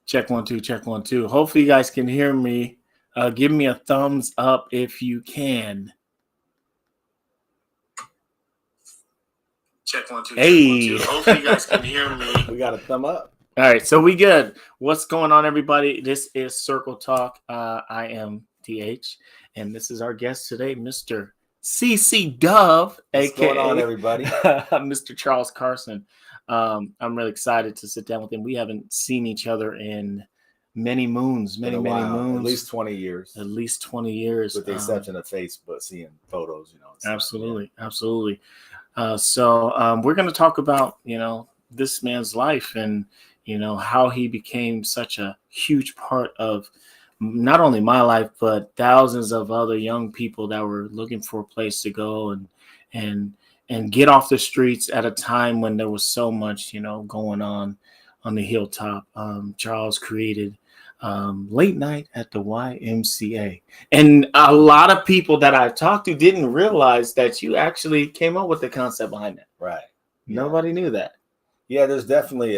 Check 1 2, check 1 2. Hopefully you guys can hear me. Give me a thumbs up if you can. Check 1 2, hey. Check 1 2. Hopefully you guys can hear me. We got a thumb up. All right, so we good. What's going on, everybody? This is Circle Talk. I am TH, and this is our guest today, Mr. C.C.Dove, What's aka going on, everybody? Mr. Charles Carson. I'm really excited to sit down with him. We haven't seen each other in many moons, many moons. At least 20 years. At least 20 years. With the exception of Facebook, seeing photos, Absolutely. So we're going to talk about, this man's life and, how he became such a huge part of not only my life, but thousands of other young people that were looking for a place to go and get off the streets at a time when there was so much, going on the hilltop. Charles created Late Night at the YMCA. And a lot of people that I've talked to didn't realize that you actually came up with the concept behind it. Right. Nobody knew that. Yeah, there's definitely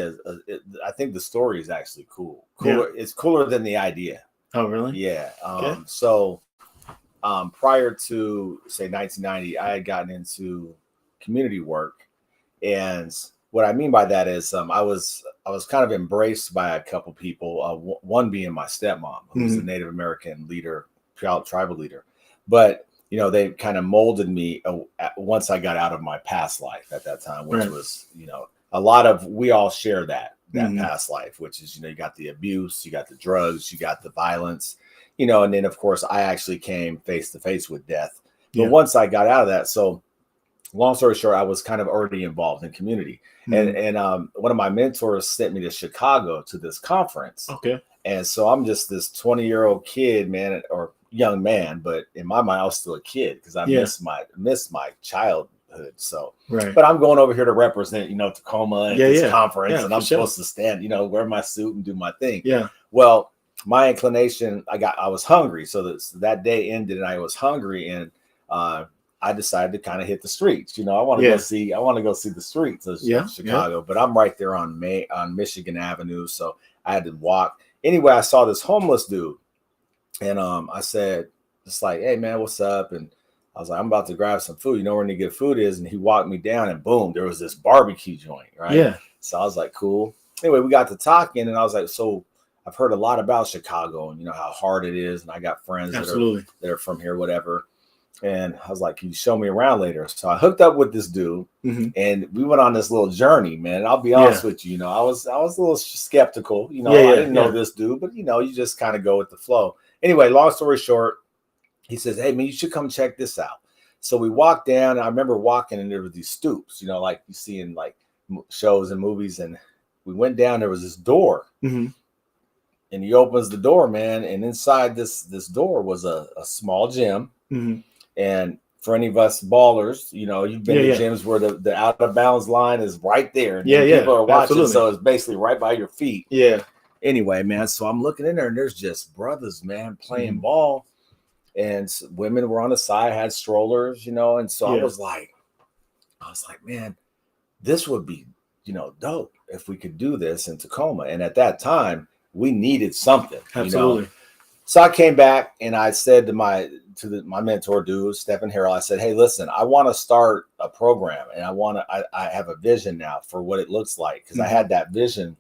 I think the story is actually cool. Cooler. Yeah. It's cooler than the idea. Oh, really? Yeah. So prior to, say, 1990, I had gotten into community work. And what I mean by that is I was kind of embraced by a couple people, one being my stepmom, who was a Native American leader, tribal leader. But, they kind of molded me once I got out of my past life at that time, which was, a lot of, we all share that past life, which is, you got the abuse, you got the drugs, you got the violence, and then, of course, I actually came face to face with death. But once I got out of that, so long story short, I was kind of already involved in community. And one of my mentors sent me to Chicago to this conference. Okay. And so I'm just this 20-year-old kid, man, or young man, but in my mind, I was still a kid because I missed my childhood. So, but I'm going over here to represent, Tacoma and this conference, and I'm supposed to stand, wear my suit and do my thing. Yeah. Well, my inclination, I was hungry. So that day ended and I was hungry, and I decided to kind of hit the streets. I want to go see the streets of Chicago, but I'm right there on Michigan Avenue. So I had to walk. Anyway, I saw this homeless dude, and I said, just like, hey man, what's up? And I was like, I'm about to grab some food. You know where any good food is? And he walked me down, and boom, there was this barbecue joint, right? Yeah. So I was like, cool. Anyway, we got to talking, and I was like, so I've heard a lot about Chicago and how hard it is, and I got friends that are from here, whatever. And I was like, can you show me around later? So I hooked up with this dude, and we went on this little journey, man. And I'll be honest with you, I was a little skeptical. I didn't know this dude, but you just kind of go with the flow. Anyway, long story short, he says, hey man, you should come check this out. So we walked down, and I remember walking, and there were these stoops, like you see in like shows and movies. And we went down, there was this door. And he opens the door, man, and inside this door was a small gym. And for any of us ballers, you've been to gyms where the out of bounds line is right there. And people are watching. Absolutely. So it's basically right by your feet. Yeah. Anyway, man, so I'm looking in there, and there's just brothers, man, playing ball. And women were on the side, had strollers, and so I was like, man, this would be, dope if we could do this in Tacoma. And at that time, we needed something. Absolutely. So I came back, and I said to my mentor dude, Stephen Harrell, I said, hey, listen, I want to start a program, and I have a vision now for what it looks like. Cause I had that vision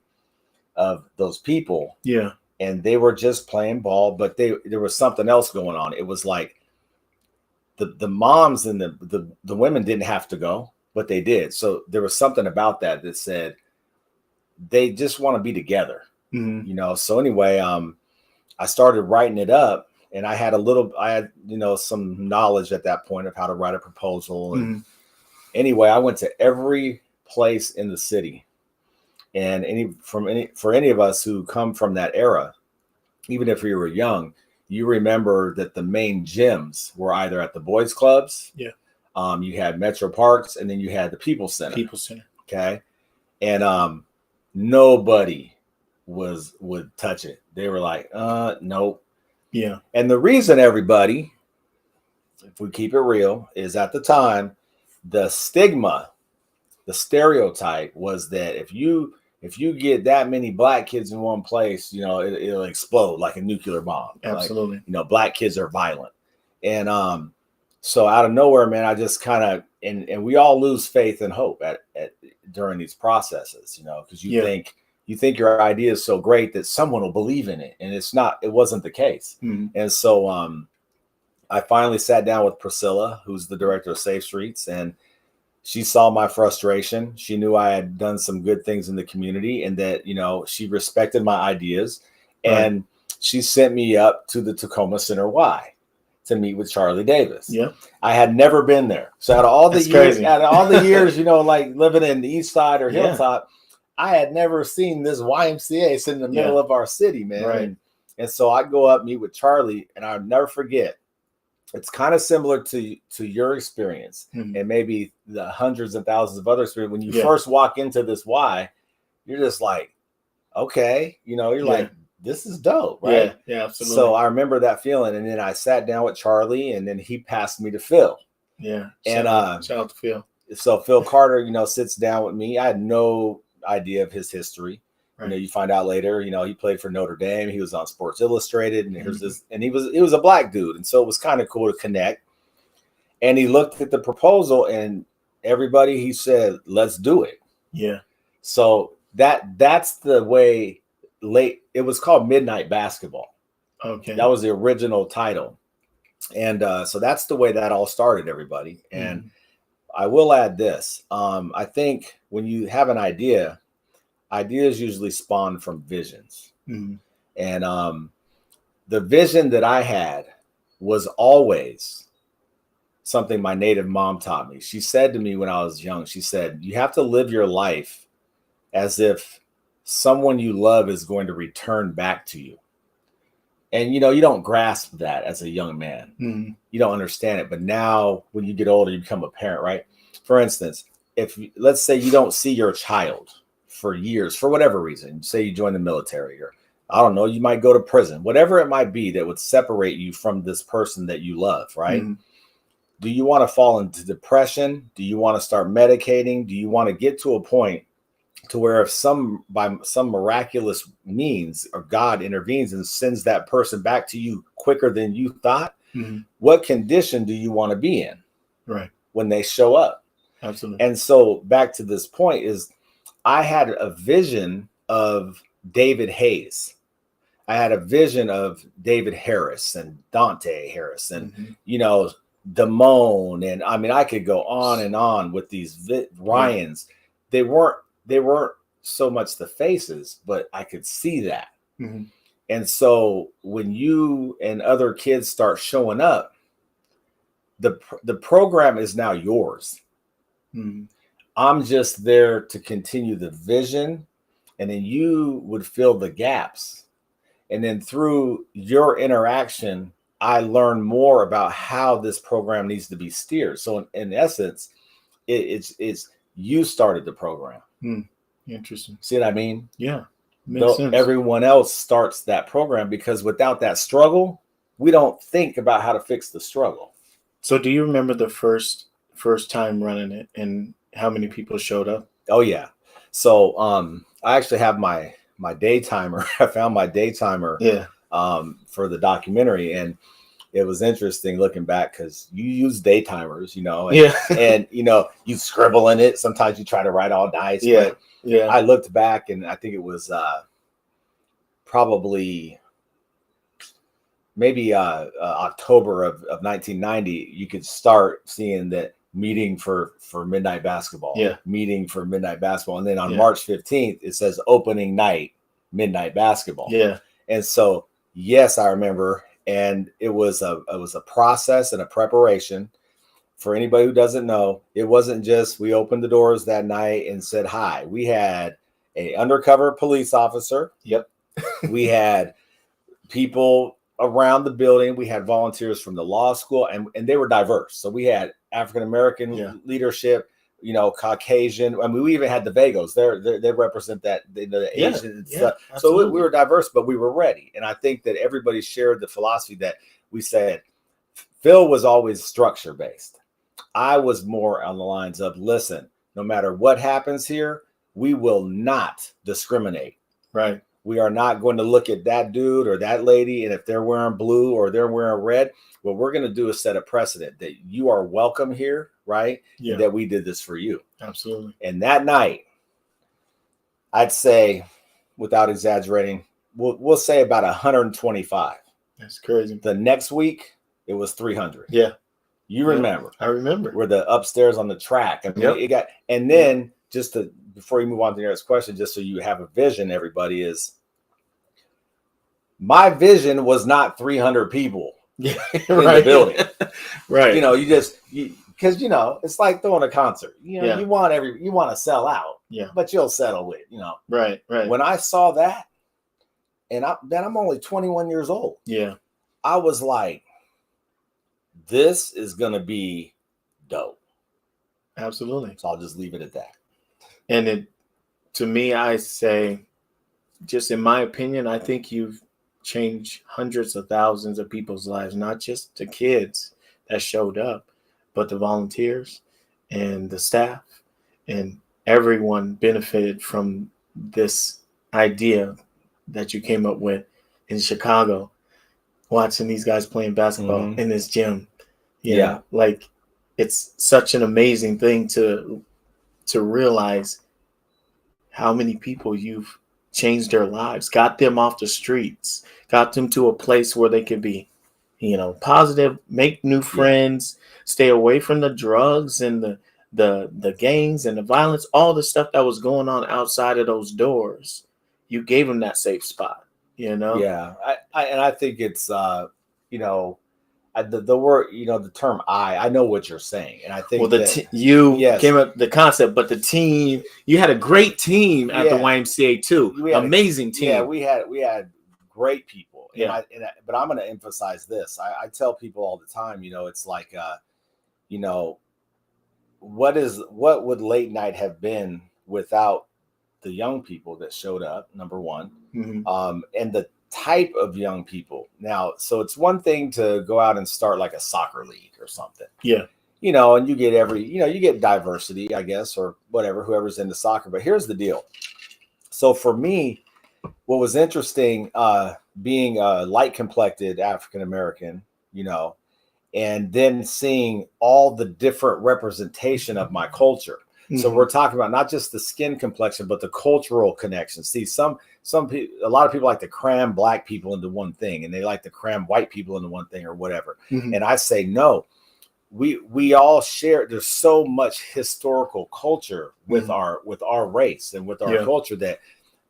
of those people. Yeah. And they were just playing ball, but there was something else going on. It was like the moms and the women didn't have to go, but they did. So there was something about that said they just want to be together, So anyway, I started writing it up, and I had some knowledge at that point of how to write a proposal. And anyway, I went to every place in the city. And for any of us who come from that era, even if we were young, you remember that the main gyms were either at the boys' clubs. Yeah. You had Metro Parks, and then you had the People's Center. Okay. And nobody would touch it. They were like, nope. Yeah. And the reason, everybody, if we keep it real, is at the time, the stigma, the stereotype was that if you if you get that many black kids in one place, you know, it'll explode like a nuclear bomb. Absolutely. Like, you know, black kids are violent. And so out of nowhere, man, I just kind of, and we all lose faith and hope at during these processes, you know, because you think your idea is so great that someone will believe in it. And it wasn't the case. Mm-hmm. And so I finally sat down with Priscilla, who's the director of Safe Streets, and she saw my frustration. She knew I had done some good things in the community and that, you know, she respected my ideas. Right. And she sent me up to the Tacoma Center Y to meet with Charlie Davis. Yeah. I had never been there. So out of all the years, you know, like living in the East Side or Hilltop, I had never seen this YMCA sit in the middle of our city, man. Right. And so I go up, meet with Charlie, and I'll never forget. It's kind of similar to your experience and maybe the hundreds and thousands of other experiences. When you first walk into this Y, you're just like, okay, you know, you're like, this is dope, right? Yeah, absolutely. So I remember that feeling. And then I sat down with Charlie and then he passed me to Phil. Yeah. And shout out to Phil. So Phil Carter, you know, sits down with me. I had no idea of his history. Right. You know, you find out later, you know, he played for Notre Dame. He was on Sports Illustrated, and here's this, and he was a black dude. And so it was kind of cool to connect. And he looked at the proposal and everybody, he said, let's do it. Yeah. So that's the way it was called Midnight Basketball. Okay. That was the original title. And so that's the way that all started, everybody. And I will add this. I think when you have an idea, ideas usually spawn from visions. And the vision that I had was always something my native mom taught me. She said to me when I was young, she said, you have to live your life as if someone you love is going to return back to you. And, you know, you don't grasp that as a young man. You don't understand it. But now when you get older, you become a parent, right? For instance, let's say you don't see your child for years, for whatever reason, say you join the military or I don't know, you might go to prison, whatever it might be that would separate you from this person that you love, right? Do you want to fall into depression? Do you want to start medicating? Do you want to get to a point to where if by some miraculous means or God intervenes and sends that person back to you quicker than you thought, what condition do you want to be in? Right. When they show up? Absolutely. And so back to this point is I had a vision of David Hayes. I had a vision of David Harris and Dante Harris and, you know, Damone. And I mean, I could go on and on with these Ryans. They weren't so much the faces, but I could see that. And so when you and other kids start showing up, the program is now yours. I'm just there to continue the vision, and then you would fill the gaps. And then through your interaction, I learned more about how this program needs to be steered. So in essence, it's you started the program. Interesting. See what I mean? Yeah. Makes sense. Everyone else starts that program because without that struggle, we don't think about how to fix the struggle. So do you remember the first time running it and how many people showed up? Oh yeah. So I actually have my day timer. I found my day timer for the documentary, and it was interesting looking back because you use day timers, you know, and you know, you scribble in it. Sometimes you try to write all nice, but I looked back and I think it was probably maybe October of 1990. You could start seeing that meeting for midnight basketball, meeting for midnight basketball. And then on March 15th, it says opening night, midnight basketball. Yeah. And so, yes, I remember. And it was a process and a preparation. For anybody who doesn't know, it wasn't just we opened the doors that night and said hi. We had an undercover police officer. Yep. We had people around the building. We had volunteers from the law school, and they were diverse. So we had African-American leadership, you know, Caucasian. I mean, we even had the Vagos. They represent that, the Asian stuff. So we were diverse, but we were ready. And I think that everybody shared the philosophy that we said. Phil was always structure-based. I was more on the lines of, listen, no matter what happens here, we will not discriminate. Right. We are not going to look at that dude or that lady, and if they're wearing blue or they're wearing red, what we're going to do is set a precedent that you are welcome here, right? Yeah. And that we did this for you. Absolutely. And that night, I'd say, without exaggerating, we'll say about 125. That's crazy. The next week, it was 300. Yeah. You remember. I remember. We're the upstairs on the track. I mean, it got, and then just to, before you move on to the next question, just so you have a vision, everybody, is my vision was not 300 people in the building. Right. You know, because, you know, it's like throwing a concert. You know, you want to sell out, but you'll settle with, you know. Right. When I saw that, and I'm only 21 years old. Yeah. I was like, this is going to be dope. Absolutely. So I'll just leave it at that. And to me, I say, just in my opinion, I think you've changed hundreds of thousands of people's lives, not just the kids that showed up, but the volunteers and the staff, and everyone benefited from this idea that you came up with in Chicago, watching these guys playing basketball in this gym. You know, like, it's such an amazing thing to realize how many people you've changed their lives, got them off the streets, got them to a place where they could be, you know, positive, make new friends, stay away from the drugs and the gangs and the violence, all the stuff that was going on outside of those doors. You gave them that safe spot, you know? Yeah. I think it's, you know, the word, you know, the term I know what you're saying. And I think came up the concept, but the team, you had a great team at the YMCA too. Amazing team. Yeah, we had great people. But I'm going to emphasize this. I tell people all the time, you know, it's like, you know, what would late night have been without the young people that showed up, number one, and the type of young people. Now, so it's one thing to go out and start like a soccer league or something. Yeah. You know, and you get you get diversity, I guess, or whatever, whoever's into soccer. But here's the deal. So for me, what was interesting, being a light complected African-American, you know, and then seeing all the different representation of my culture. So we're talking about not just the skin complexion, but the cultural connection. See, some people, a lot of people like to cram black people into one thing, and they like to cram white people into one thing or whatever. And I say, no, we all share. There's so much historical culture with our race and with our culture that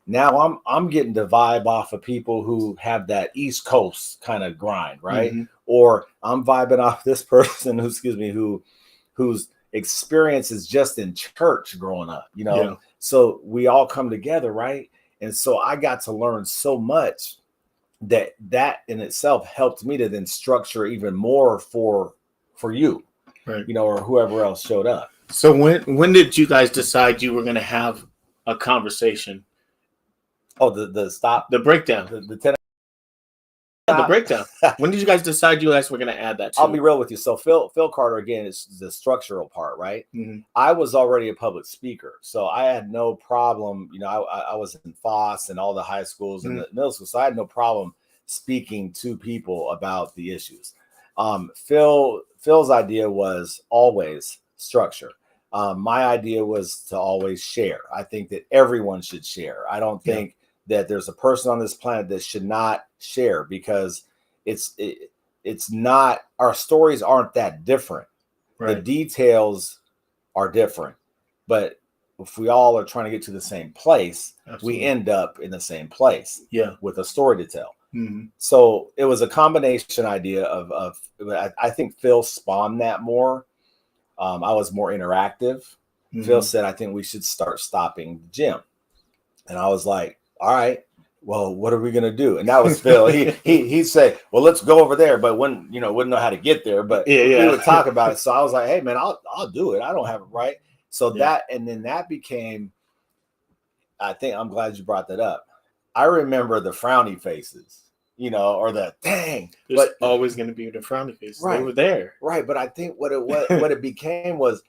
now I'm getting the vibe off of people who have that East Coast kind of grind, right? Or I'm vibing off this person who's experience is just in church growing up, you know. So we all come together, right? And so I got to learn so much that in itself helped me to then structure even more for you, right? You know, or whoever else showed up. So when did you guys decide you were going to have a conversation? Oh, the breakdown, the 10. The breakdown. When did you guys decide you guys were going to add that to I'll be real with you. So Phil Carter, again, is the structural part, right? I was already a public speaker, so I had no problem. You know, I was in Foss and all the high schools and the middle school, so I had no problem speaking to people about the issues. Phil's idea was always structure. My idea was to always share. I think that everyone should share. I don't think that there's a person on this planet that should not share, because it's not, our stories aren't that different. Right. The details are different, but if we all are trying to get to the same place, we end up in the same place with a story to tell. So it was a combination idea of I think Phil spawned that more. I was more interactive. Phil said, I think we should start stopping the gym. And I was like, all right, well, what are we going to do? And that was Phil. He'd say, well, let's go over there. But wouldn't know how to get there. But we would talk about it. So I was like, hey, man, I'll do it. I don't have it right. So that became, I think, I'm glad you brought that up. I remember the frowny faces, you know, or the dang. There's always going to be the frowny faces. Right. They were there. Right. But I think what it became was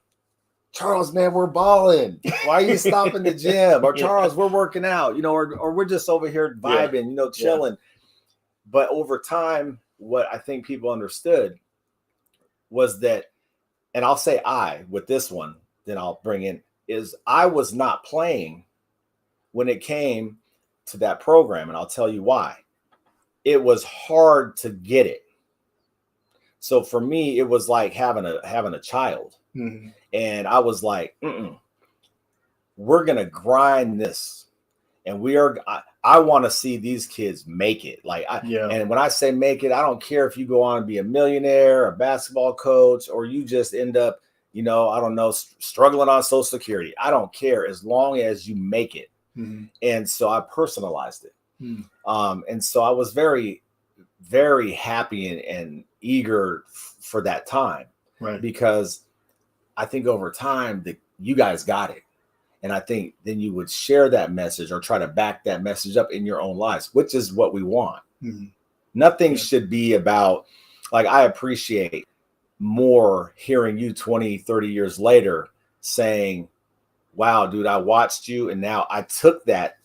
Charles, man, we're balling. Why are you stopping the gym? Or Charles, we're working out, or we're just over here vibing, chilling. But over time, what I think people understood was that, and I'll say with this one, then I'll bring in, is I was not playing when it came to that program. And I'll tell you why. It was hard to get it. So for me, it was like having a child. Mm-hmm. And I was like, we're going to grind this. And I want to see these kids make it. And when I say make it, I don't care if you go on and be a millionaire, a basketball coach, or you just end up, I don't know, struggling on Social Security. I don't care as long as you make it. Mm-hmm. And so I personalized it. Mm-hmm. And so I was very, very happy and eager for that time. Right. Because I think over time that you guys got it. And I think then you would share that message or try to back that message up in your own lives, which is what we want. Mm-hmm. Nothing should be about, I appreciate more hearing you 20, 30 years later saying, wow, dude, I watched you. And now I took that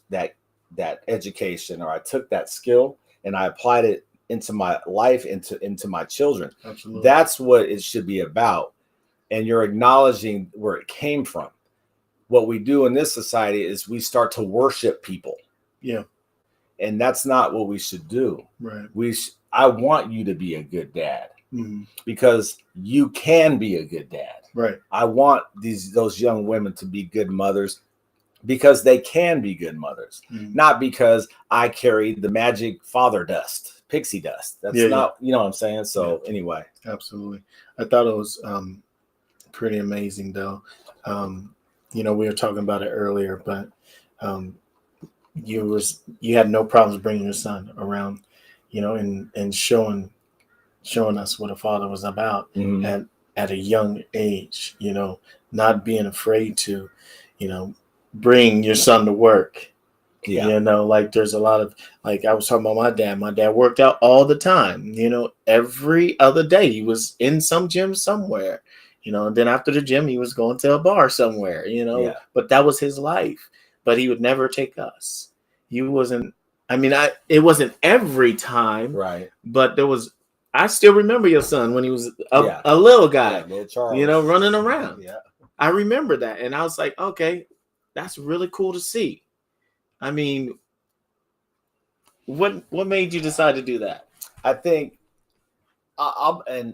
education, or I took that skill and I applied it into my life, into my children. Absolutely. That's what it should be about. And you're acknowledging where it came from. What we do in this society is we start to worship people. Yeah. And that's not what we should do. Right. I want you to be a good dad, because you can be a good dad. Right. I want those young women to be good mothers because they can be good mothers, not because I carry the magic father dust, pixie dust. That's not, you know what I'm saying? So anyway. Absolutely. I thought it was pretty amazing though. We were talking about it earlier, but you had no problems bringing your son around, and showing us what a father was about at a young age, not being afraid to, bring your son to work. Yeah. There's a lot of, I was talking about my dad. My dad worked out all the time, every other day he was in some gym somewhere. And then after the gym, he was going to a bar somewhere, but that was his life. But he would never take us. It wasn't every time. Right. But I still remember your son when he was a little guy, little Charles, running around. Yeah. I remember that. And I was like, okay, that's really cool to see. I mean, what made you decide to do that? I think, and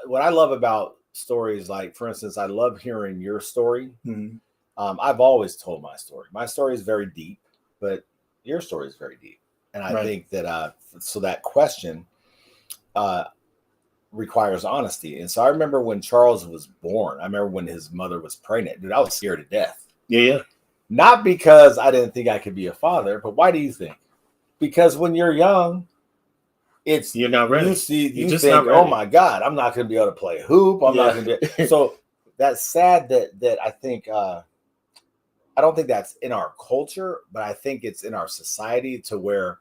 what I love about stories, for instance, I love hearing your story. Mm-hmm. I've always told my story. My story is very deep, but your story is very deep. And I think that, so that question requires honesty. And so I remember when Charles was born, I remember when his mother was pregnant, dude, I was scared to death. Yeah. Not because I didn't think I could be a father, but why do you think? Because when you're young, you're not ready. You think, oh my God, I'm not going to be able to play hoop. I'm not going to be. So that's sad that I think, I don't think that's in our culture, but I think it's in our society to where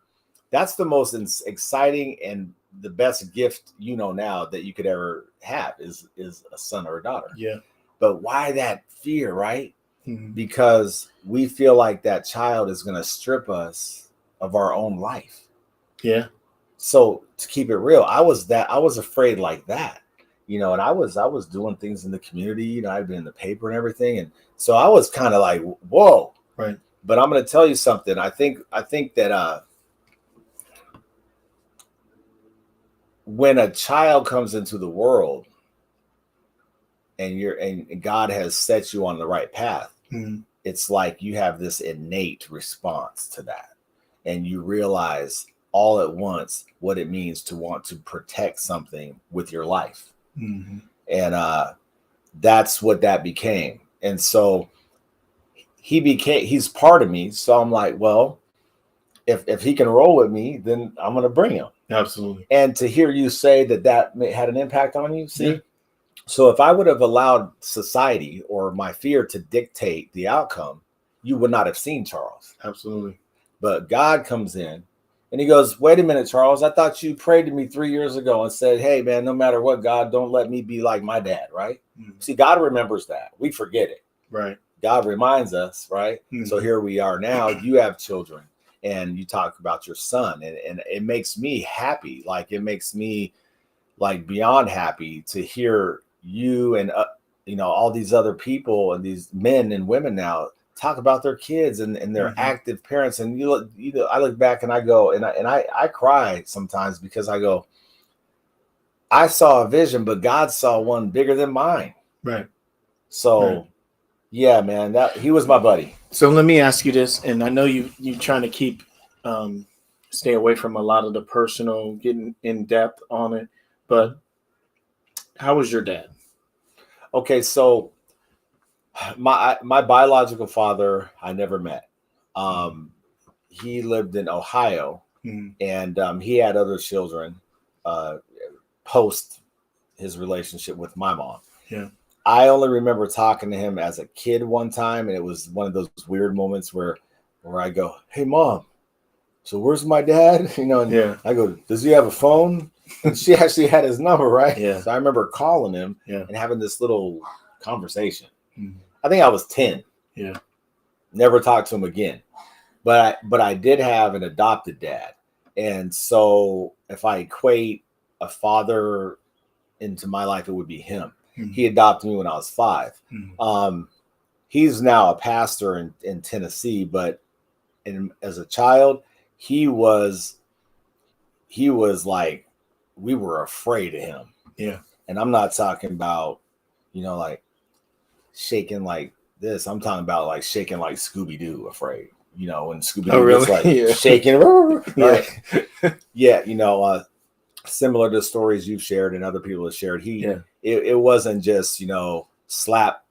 that's the most exciting and the best gift, now that you could ever have is a son or a daughter. Yeah. But why that fear, right? Mm-hmm. Because we feel like that child is going to strip us of our own life. Yeah. So to keep it real, I was afraid like that, and I was doing things in the community, I'd been in the paper and everything. And so I was kind of like, whoa. Right. But I'm going to tell you something. I think that when a child comes into the world and God has set you on the right path, it's like you have this innate response to that. And you realize all at once what it means to want to protect something with your life. Mm-hmm. And that's what that became. And so he's part of me. So I'm like, well, if he can roll with me, then I'm going to bring him. Absolutely. And to hear you say that had an impact on you, see? Yeah. So if I would have allowed society or my fear to dictate the outcome, you would not have seen Charles. Absolutely. But God comes in And he goes, wait a minute, Charles, I thought you prayed to me 3 years ago and said, hey, man, no matter what, God, don't let me be like my dad, right? Mm-hmm. See, God remembers that. We forget it. Right. God reminds us, right? Mm-hmm. So here we are now. You have children, and you talk about your son, and it makes me happy. Like, it makes me, like, beyond happy to hear you and, all these other people and these men and women now talk about their kids and their mm-hmm. active parents. And I look back and I go, and I cry sometimes because I go, I saw a vision, but God saw one bigger than mine. Right. So, right. Yeah, man, he was my buddy. So let me ask you this, and I know you trying to keep, stay away from a lot of the personal, getting in depth on it, but how was your dad? Okay, so my biological father, I never met. He lived in Ohio, mm-hmm. and he had other children post his relationship with my mom. Yeah, I only remember talking to him as a kid one time, and it was one of those weird moments where I go, "Hey, Mom, so where's my dad?" And yeah. I go, "Does he have a phone?" And she actually had his number, right? Yeah. So I remember calling him and having this little conversation. Mm-hmm. I think I was 10. Yeah. Never talked to him again. But I did have an adopted dad. And so if I equate a father into my life, it would be him. Mm-hmm. He adopted me when I was 5. Mm-hmm. He's now a pastor in Tennessee, but as a child, he was like, we were afraid of him. Yeah. And I'm not talking about, like shaking like this. I'm talking about like shaking like Scooby-Doo afraid, when Scooby-Doo was like shaking. Right? Yeah. Similar to stories you've shared and other people have shared, it wasn't just, slap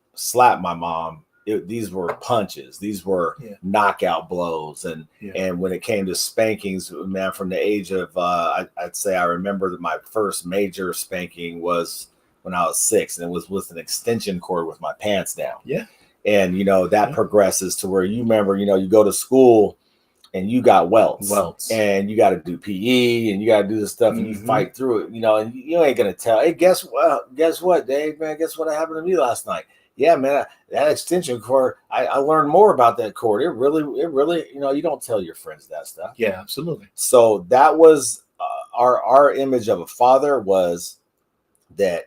my mom. These were punches. These were knockout blows. And when it came to spankings, man, from the age of, I'd say I remember that my first major spanking was when I was 6, and it was with an extension cord with my pants down. Yeah. And, that progresses to where you remember, you go to school and you got welts. And you got to do PE and you got to do this stuff, mm-hmm. and you fight through it, and you ain't going to tell, hey, guess what, Dave, man, guess what happened to me last night? Yeah, man, that extension cord, I learned more about that cord. It really, you don't tell your friends that stuff. Yeah, absolutely. So that was our image of a father, was that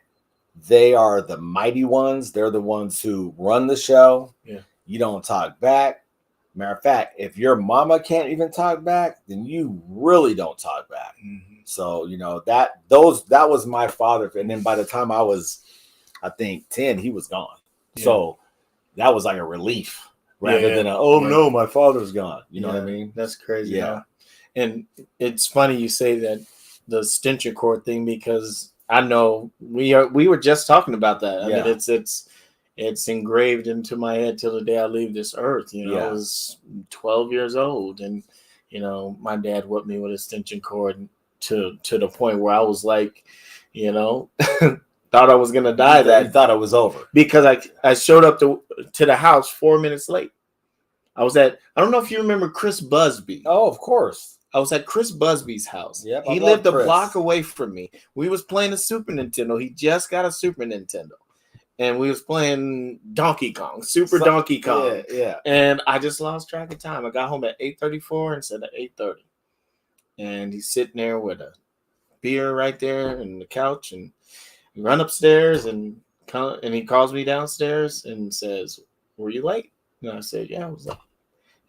they are the mighty ones. They're the ones who run the show. Yeah. You don't talk back. Matter of fact, if your mama can't even talk back, then you really don't talk back. Mm-hmm. So, that was my father. And then by the time I was, I think 10, he was gone. Yeah. So that was like a relief rather than no, my father's gone. You know what I mean? That's crazy. Yeah. Huh? And it's funny you say that, the extension cord thing, because I know we were just talking about that. I mean, it's engraved into my head till the day I leave this earth. I was 12 years old, and my dad whipped me with an extension cord to the point where I was like, thought I was gonna die. You thought it was over because I showed up to the house 4 minutes late. I don't know if you remember Chris Busby. Oh, of course. I was at Chris Busby's house. Yep, he lived a block away from me. We was playing a Super Nintendo. He just got a Super Nintendo. And we was playing Donkey Kong, Donkey Kong. Yeah. And I just lost track of time. I got home at 8:34 instead of 8:30. And he's sitting there with a beer right there on the couch, and we run upstairs and he calls me downstairs and says, "Were you late?" And I said, "Yeah, I was late."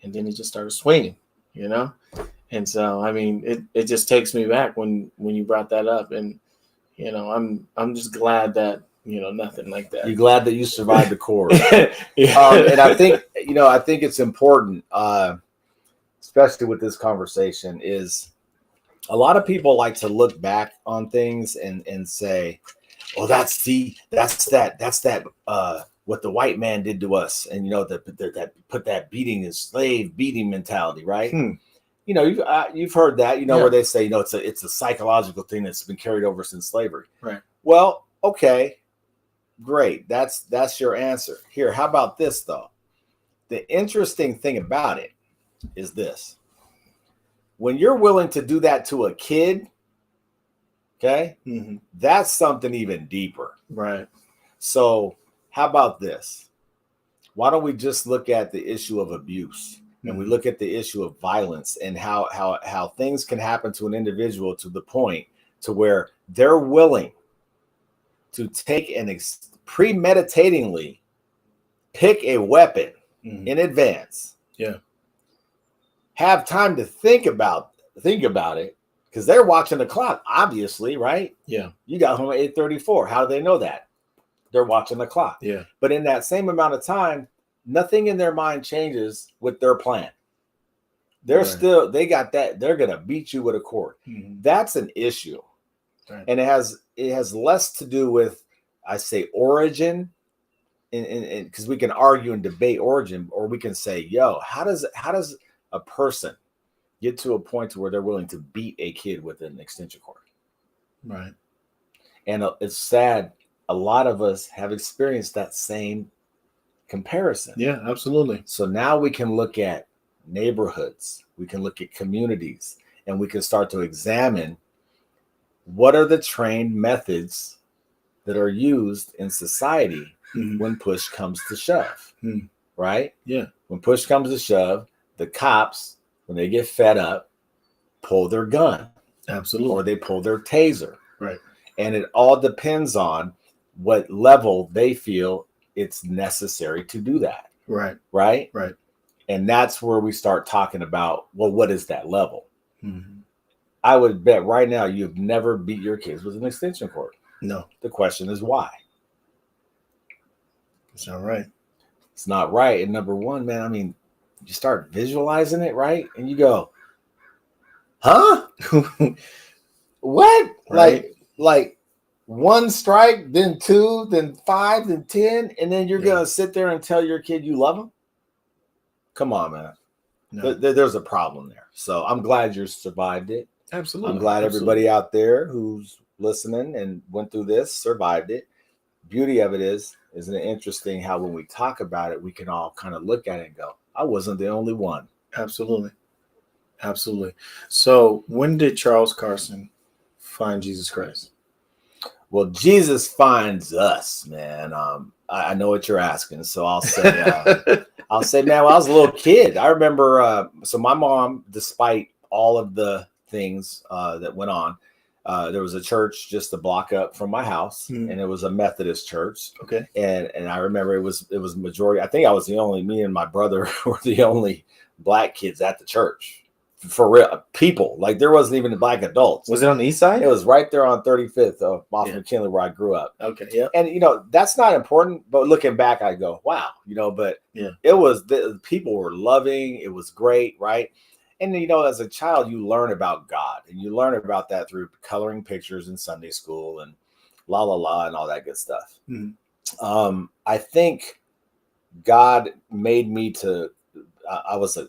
And then he just started swinging, And so, I mean, it just takes me back when you brought that up, and I'm just glad that nothing like that. You're glad that you survived the cord. And I think it's important, especially with this conversation, is a lot of people like to look back on things and say, "Oh, that's that what the white man did to us," and that put that beating as slave beating mentality, right? You've heard that, where they say, it's a psychological thing that's been carried over since slavery. Right. Well, okay, great. That's your answer. Here, how about this, though? The interesting thing about it is this. when you're willing to do that to a kid, okay, that's something even deeper. Right. So how about this? Why don't we just look at the issue of abuse and we look at the issue of violence and how things can happen to an individual to the point to where they're willing to take and premeditatingly pick a weapon in advance. Yeah. Have time to think about it because they're watching the clock, obviously, right? Yeah. You got home at 8:34. How do they know that? They're watching the clock. Yeah. But in that same amount of time, nothing in their mind changes with their plan. They're still, they got that. They're going to beat you with a cord. That's an issue. Right. And it has less to do with, I say, origin, and because we can argue and debate origin, or we can say, yo, how does a person get to a point to where they're willing to beat a kid with an extension cord? Right. And it's sad. A lot of us have experienced that same comparison. Yeah, absolutely. So now we can look at neighborhoods, we can look at communities, and we can start to examine what are the trained methods that are used in society when push comes to shove, right? Yeah. When push comes to shove, the cops, when they get fed up, pull their gun. Absolutely. Or they pull their taser. Right. And it all depends on what level they feel it's necessary to do that. Right. Right. Right. And that's where we start talking about, well, what is that level? I would bet right now you've never beat your kids with an extension cord. No. The question is why? It's not right. It's not right. And number one, man, I mean, you start visualizing it, right? And you go, huh? What? Right. Like one strike, then two, then 5, then 10, and then you're going to sit there and tell your kid you love them? Come on, man. No. There's a problem there. So I'm glad you survived it. Absolutely. I'm glad everybody out there who's listening and went through this survived it. Beauty of it is, isn't it interesting how when we talk about it, we can all kind of look at it and go, I wasn't the only one. Absolutely. Absolutely. So when did Charles Carson find Jesus Christ? Well, Jesus finds us, man. I know what you're asking, so I'll say, man, when I was a little kid, I remember. So my mom, despite all of the things that went on, there was a church just a block up from my house, and it was a Methodist church. Okay. And I remember it was majority. I think I was me and my brother were the only black kids at the church. For real, people, like there wasn't even black adults. Was it on the east side? It was right there on 35th off McKinley where I grew up. Okay, yeah. And that's not important, but looking back, I go, wow, but it was the people were loving. It was great, right? And as a child, you learn about God, and you learn about that through coloring pictures in Sunday school and la la la and all that good stuff. I think God made me to. I was a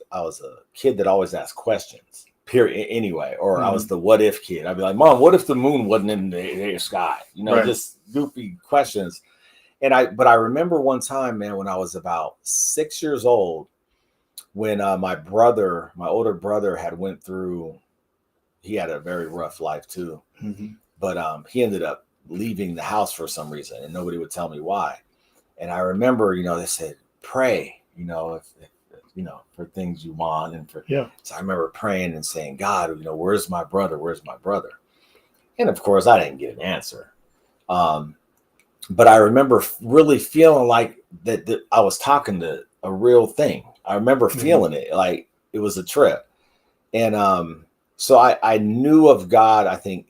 kid that always asked questions, period. Anyway, or I was the what if kid. I'd be like, Mom, what if the moon wasn't in the sky? Just goofy questions. But I remember one time, man, when I was about 6 years old, when my older brother had went through. He had a very rough life too, but he ended up leaving the house for some reason, and nobody would tell me why. And I remember, they said, pray, if for things you want. And so I remember praying and saying, God, where's my brother? Where's my brother? And of course I didn't get an answer. But I remember really feeling like that I was talking to a real thing. I remember feeling it like it was a trip. And so I knew of God, I think,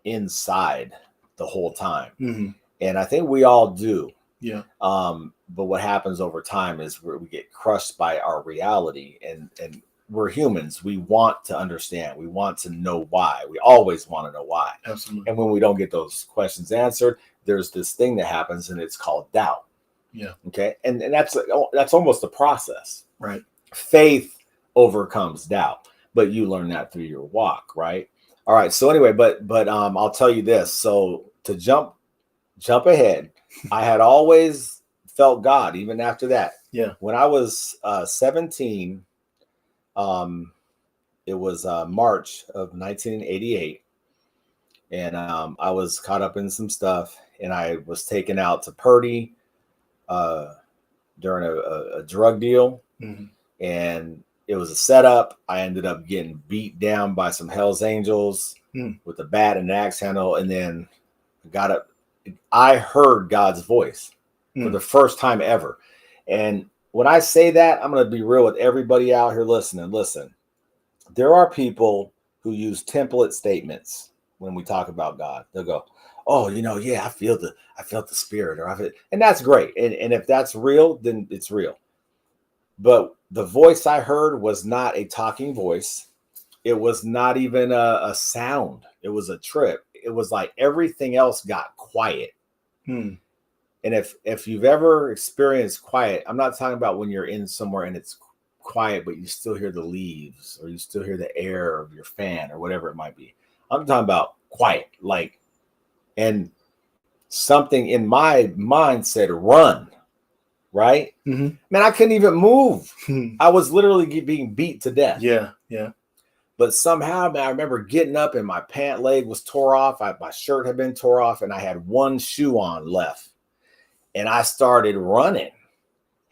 inside the whole time. And I think we all do. Yeah. But what happens over time is we get crushed by our reality, and we're humans. We want to understand. We want to know why. We always want to know why. Absolutely. And when we don't get those questions answered, there's this thing that happens, and it's called doubt. Yeah. Okay. And that's almost a process. Right. Faith overcomes doubt, but you learn that through your walk, right? All right. So anyway, but I'll tell you this. So to jump ahead, I had always felt God even after that. Yeah. When I was 17, It was March of 1988. And I was caught up in some stuff, and I was taken out to Purdy during a drug deal. Mm-hmm. And it was a setup. I ended up getting beat down by some Hell's Angels with a bat and an axe handle. And then I heard God's voice for the first time ever. And when I say that, I'm going to be real with everybody out here listening. Listen, there are people who use template statements when we talk about God. They'll go, oh, yeah, I felt the spirit, and that's great. And if that's real, then it's real. But the voice I heard was not a talking voice. It was not even a sound. It was a trip. It was like everything else got quiet. And if you've ever experienced quiet, I'm not talking about when you're in somewhere and it's quiet, but you still hear the leaves or you still hear the air of your fan or whatever it might be. I'm talking about quiet, and something in my mind said, run. Right? Mm-hmm. Man, I couldn't even move. I was literally being beat to death. Yeah. But somehow, man, I remember getting up and my pant leg was tore off. My shirt had been tore off and I had one shoe on left. And I started running.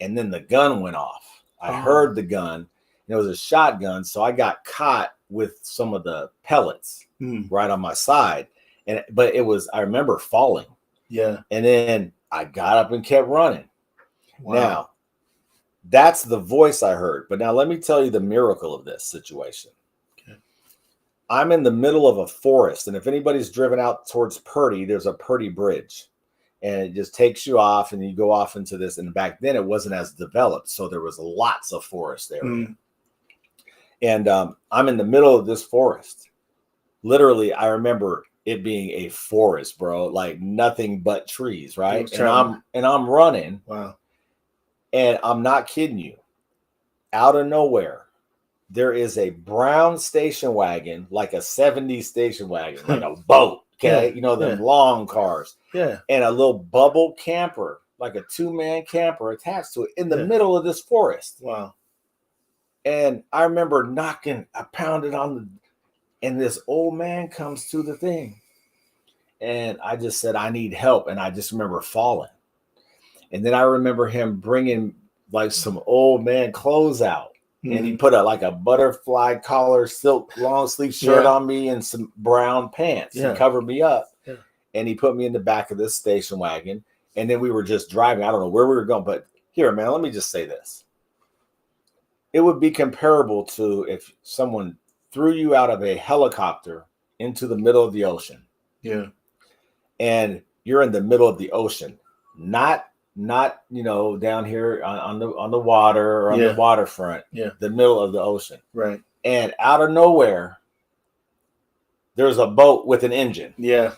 And then the gun went off. I heard the gun. And it was a shotgun. So I got caught with some of the pellets right on my side. But I remember falling. Yeah. And then I got up and kept running. Wow. Now, that's the voice I heard. But now let me tell you the miracle of this situation. Okay. I'm in the middle of a forest. And if anybody's driven out towards Purdy, there's a Purdy Bridge. And it just takes you off and you go off into this. And back then it wasn't as developed. So there was lots of forest there. And I'm in the middle of this forest. Literally, I remember it being a forest, bro. Like nothing but trees, right? And I'm running. Wow. And I'm not kidding you. Out of nowhere, there is a brown station wagon, like a 70s station wagon, like a boat. Okay. Yeah. Them long cars. Yeah. And a little bubble camper, like a 2-man camper attached to it in the middle of this forest. Wow. And I remember I pounded and this old man comes to the thing. And I just said, I need help. And I just remember falling. And then I remember him bringing like some old man clothes out. And he put a butterfly collar silk long sleeve shirt on me and some brown pants and covered me up. Yeah. And he put me in the back of this station wagon. And then we were just driving. I don't know where we were going, but here, man, let me just say this. It would be comparable to if someone threw you out of a helicopter into the middle of the ocean. Yeah. And you're in the middle of the ocean, not down here on the water or on the waterfront, the middle of the ocean. Right. And out of nowhere, there's a boat with an engine. Yeah.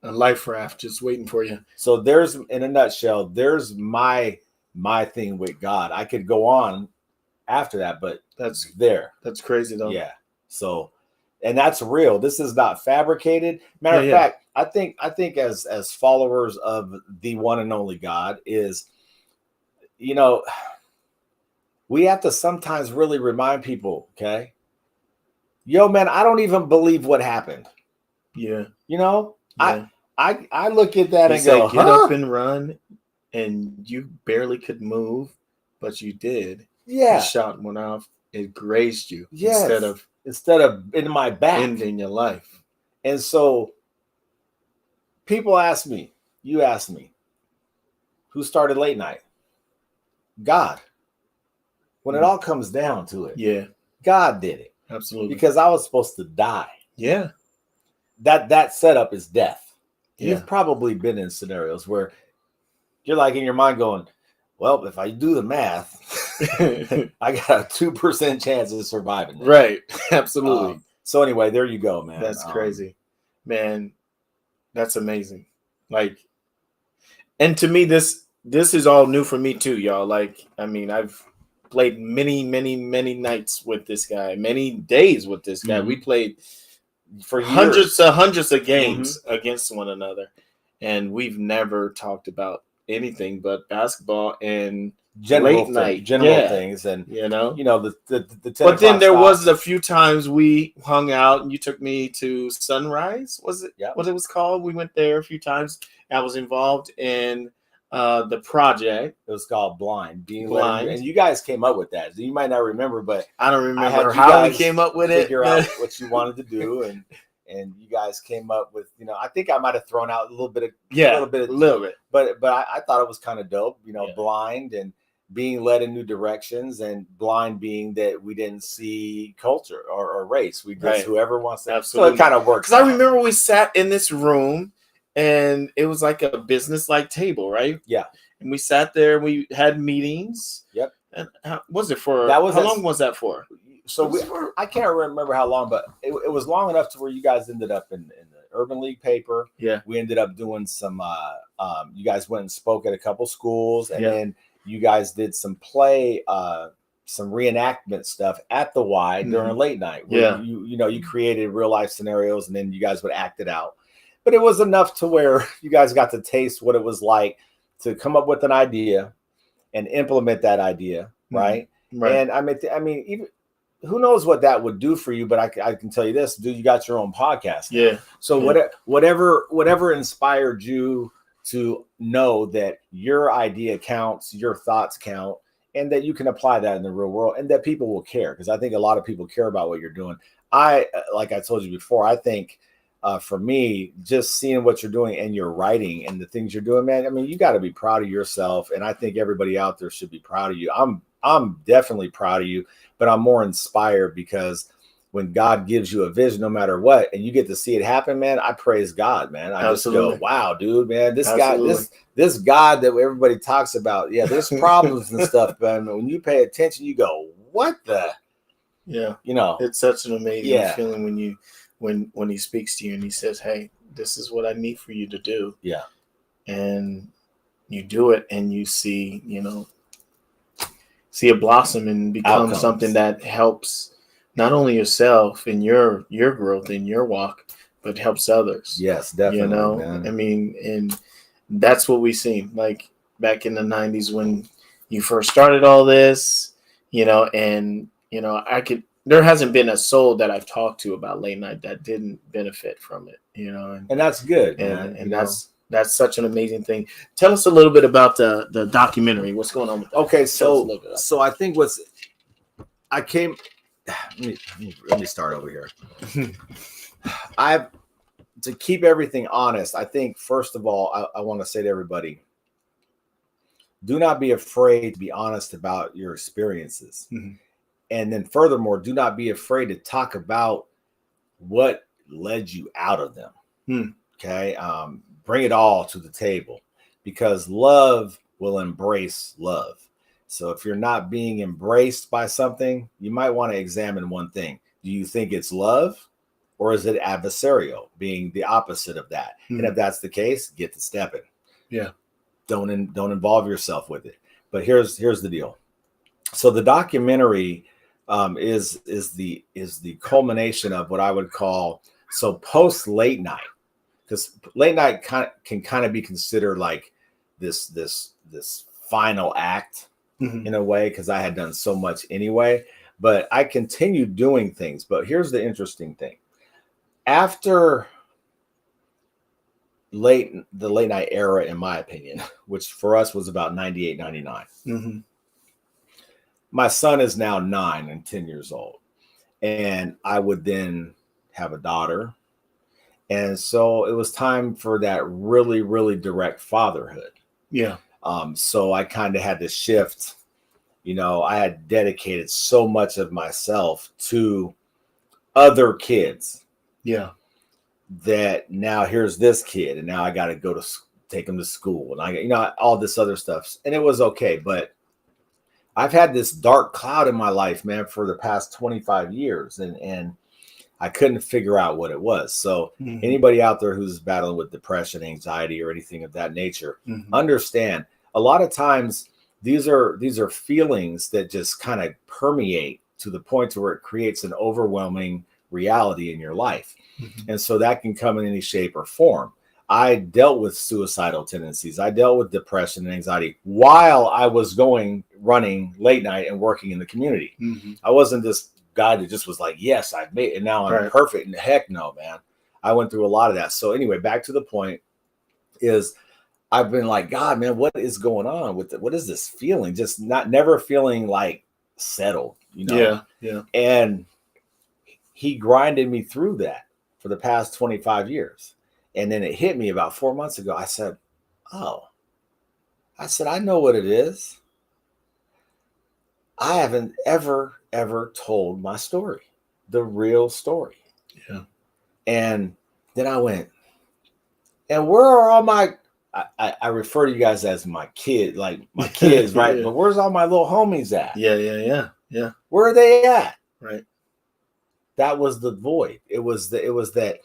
A life raft just waiting for you. So in a nutshell, there's my thing with God. I could go on after that, but that's crazy though. Yeah. So, and that's real. This is not fabricated. Matter of fact, I think as followers of the one and only God is, we have to sometimes really remind people, okay? Yo, man, I don't even believe what happened. Yeah. I look at that and go, get up and run, and you barely could move, but you did. Yeah. The shot went off. It grazed you. Yes. Instead of in my back. Ending your life. And so people ask me, you ask me, who started late night? God. When it all comes down to it, God did it. Absolutely. Because I was supposed to die. Yeah. That setup is death. Yeah. You've probably been in scenarios where you're like in your mind going, well, if I do the math, I got a 2% chance of surviving this. Right. Absolutely. So anyway, there you go, man. That's crazy. Man, that's amazing. And to me, this is all new for me too, y'all. I've played many, many, many nights with this guy, many days with this guy. We played for hundreds of games against one another. And we've never talked about anything but basketball and general late night, general things, and you know, the 10 but then there stop. was a few times we hung out, and you took me to Sunrise. Was it what it was called? We went there a few times. I was involved in the project. It was called Blind, and you guys came up with that. You might not remember, but I don't remember how we came up with it. Figure out what you wanted to do, and you guys came up with, I think I might have thrown out a little bit, but I thought it was kind of dope. Blind and being led in new directions, and blind being that we didn't see culture or race. We just whoever wants to. Absolutely. So it kind of works. Because I remember we sat in this room, and it was like a business-like table, right? Yeah. And we sat there. We had meetings. Yep. And how long was that for? So I can't remember how long, but it was long enough to where you guys ended up in the Urban League paper. Yeah. We ended up doing some. You guys went and spoke at a couple schools, and then you guys did some some reenactment stuff at the Y during late night. Where you created real life scenarios, and then you guys would act it out. But it was enough to where you guys got to taste what it was like to come up with an idea and implement that idea, right? Right. And I mean, even who knows what that would do for you? But I can tell you this, dude, you got your own podcast now. Yeah. So whatever inspired you to know that your idea counts, your thoughts count, and that you can apply that in the real world, and that people will care, because I think a lot of people care about what you're doing. Like I told you before, I think. For me, just seeing what you're doing and your writing and the things you're doing, man, I mean, you got to be proud of yourself. And I think everybody out there should be proud of you. I'm definitely proud of you, but I'm more inspired because when God gives you a vision, no matter what, and you get to see it happen, man, I praise God, man. I just go, wow, dude, man, this guy, this God that everybody talks about. Yeah, there's problems and stuff, but when you pay attention, you go, what the? Yeah. It's such an amazing feeling when he speaks to you and he says, hey, this is what I need for you to do. Yeah. And you do it, and you see it blossom and become something that helps not only yourself and your growth in your walk, but helps others. Yes, definitely. Man. I mean, and that's what we seen like back in the 90s when you first started all this, there hasn't been a soul that I've talked to about late night that didn't benefit from it, and that's good, and that's such an amazing thing. Tell us a little bit about the documentary. What's going on with that? Okay, so I think let me start over here. To keep everything honest, I think first of all, I want to say to everybody, do not be afraid to be honest about your experiences. Mm-hmm. And then furthermore, do not be afraid to talk about what led you out of them. Okay. Bring it all to the table, because love will embrace love. So if you're not being embraced by something, you might want to examine one thing. Do you think it's love, or is it adversarial, being the opposite of that? And if that's the case, get to stepping. Yeah. Don't involve yourself with it. But here's the deal. So the documentary is the culmination of what I would call post late night, because late night can kind of be considered like this final act in a way, because I had done so much anyway. But I continued doing things. But here's the interesting thing: after the late night era, in my opinion, which for us was about 98, 99. My son is now 9 and 10 years old, and I would then have a daughter. And so it was time for that really, really direct fatherhood. Yeah. So I kind of had to shift. I had dedicated so much of myself to other kids. Yeah. That now here's this kid, and now I got to go to take him to school, and I got, all this other stuff. And it was okay, but I've had this dark cloud in my life, man, for the past 25 years, and I couldn't figure out what it was. So anybody out there who's battling with depression, anxiety, or anything of that nature, understand a lot of times these are feelings that just kind of permeate to the point to where it creates an overwhelming reality in your life. And so that can come in any shape or form. I dealt with suicidal tendencies. I dealt with depression and anxiety while I was running late night and working in the community. Mm-hmm. I wasn't this guy that just was like, yes, I've made it. And now I'm perfect. And heck no, man. I went through a lot of that. So anyway, back to the point is I've been like, God, man, what is going on with it? What is this feeling? Just never feeling like settled, you know? Yeah. Yeah. And he grinded me through that for the past 25 years. And then it hit me about 4 months ago. I said, I know what it is. I haven't ever told my story, the real story. Yeah. And then I went, and where are all my, I refer to you guys as my kid, like my kids, right? But where's all my little homies at? Yeah. Where are they at? Right. That was the void. It was that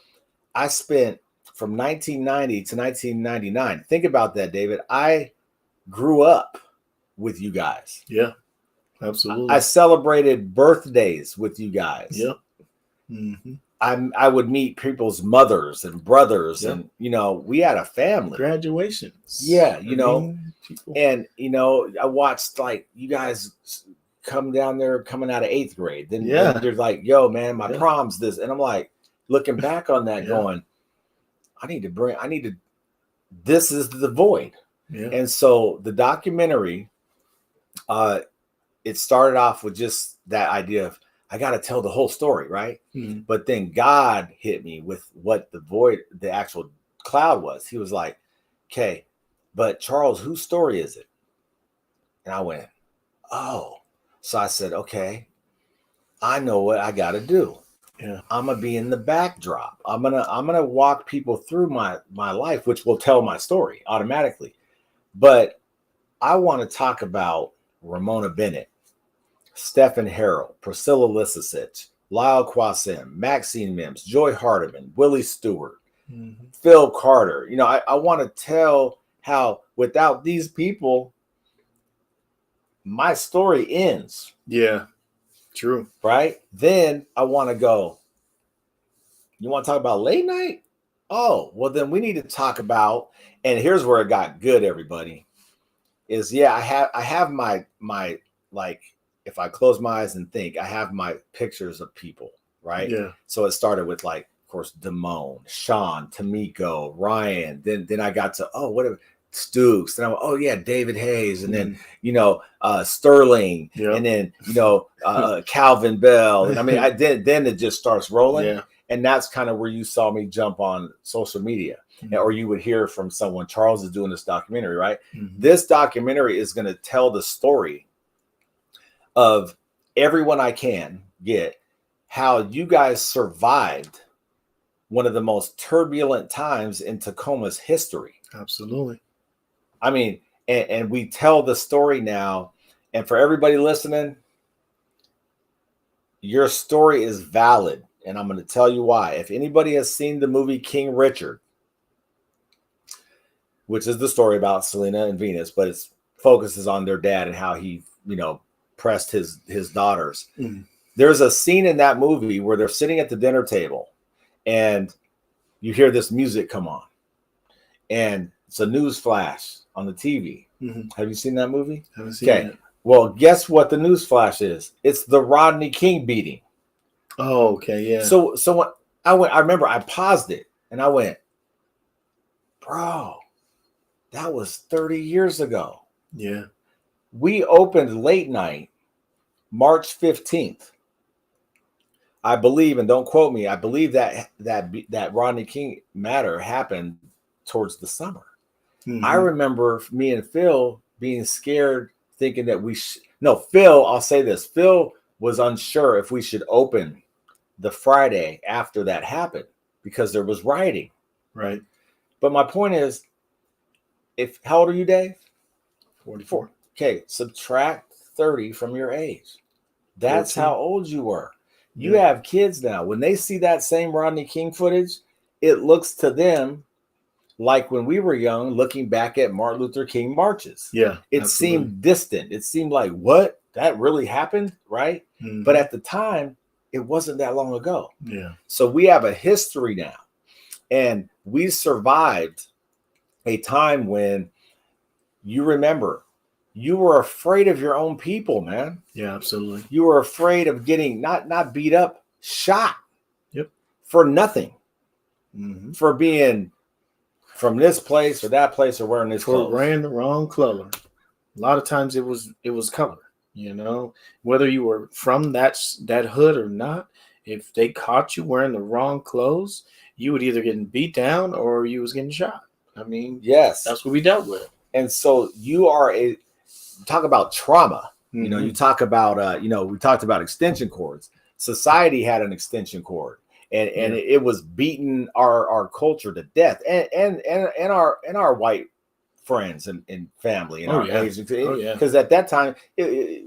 I spent from 1990 to 1999. Think about that, David. I grew up with you guys. Yeah, absolutely. I celebrated birthdays with you guys. Yep. Mm-hmm. I would meet people's mothers and brothers, and we had a family. Graduations. Yeah, people. And I watched like you guys come down there coming out of 8th grade. Then you're like, yo, man, my prom's this. And I'm like, looking back on that, going, this is the void. Yeah. And so the documentary, it started off with just that idea of, I got to tell the whole story, right? Mm-hmm. But then God hit me with what the void, the actual cloud was. He was like, okay, but Charles, whose story is it? And I went, oh. So I said, okay, I know what I got to do. Yeah. I'm going to be in the backdrop. I'm going to walk people through my life, which will tell my story automatically. But I want to talk about Ramona Bennett, Stephen Harrell, Priscilla Lisicich, Lyle Quasim, Maxine Mims, Joy Hardiman, Willie Stewart, mm-hmm. Phil Carter. I want to tell how without these people, my story ends. Yeah, true. Right? Then I want to go, you want to talk about late night? Oh, well, then we need to talk about, and here's where it got good, everybody, is I have my like, if I close my eyes and think, I have my pictures of people, right? Yeah. So it started with like, of course, Damone, Sean, Tamiko, Ryan. Then I got to, Stooks. Then I went, oh yeah, David Hayes, and then Sterling, and then Calvin Bell. And I mean, then it just starts rolling, and that's kind of where you saw me jump on social media, or you would hear from someone. Charles is doing this documentary, right? Mm-hmm. This documentary is going to tell the story of everyone I can get, how you guys survived one of the most turbulent times in Tacoma's history. Absolutely. I mean, and we tell the story now, and for everybody listening, your story is valid, and I'm going to tell you why. If anybody has seen the movie King Richard, which is the story about Selena and Venus, but it focuses on their dad and how he, pressed his daughters. Mm. There's a scene in that movie where they're sitting at the dinner table, and you hear this music come on, and it's a news flash on the TV. Mm-hmm. Have you seen that movie? Haven't seen it. Well, guess what the news flash is? It's the Rodney King beating. Oh, okay, yeah. So when I remember I paused it and I went, bro, that was 30 years ago. Yeah. We opened late night March 15th. I believe, and don't quote me, I believe that Rodney King matter happened towards the summer. Mm-hmm. I remember me and Phil being scared, thinking that Phil, I'll say this, Phil was unsure if we should open the Friday after that happened because there was rioting. Right. But my point is, how old are you, Dave? 44. Okay, subtract 30 from your age. That's 14. How old you were. You have kids now. When they see that same Rodney King footage, it looks to them like when we were young, looking back at Martin Luther King marches. Yeah. It seemed distant. It seemed like, what? That really happened? Right? Mm-hmm. But at the time, it wasn't that long ago. Yeah. So we have a history now And we survived a time when, you remember, you were afraid of your own people, man. Yeah, absolutely. You were afraid of getting not beat up, shot. Yep. For nothing. For being from this place or that place or wearing this clothes. Wearing the wrong color. A lot of times it was color, you know, whether you were from that hood or not. If they caught you wearing the wrong clothes, you would either get beat down or you was getting shot. I mean, yes, that's what we dealt with. And so you are talk about trauma. You know, you talk about, we talked about extension cords. Society had an extension cord, and it was beating our culture to death, and our white friends and family and Asian, because at that time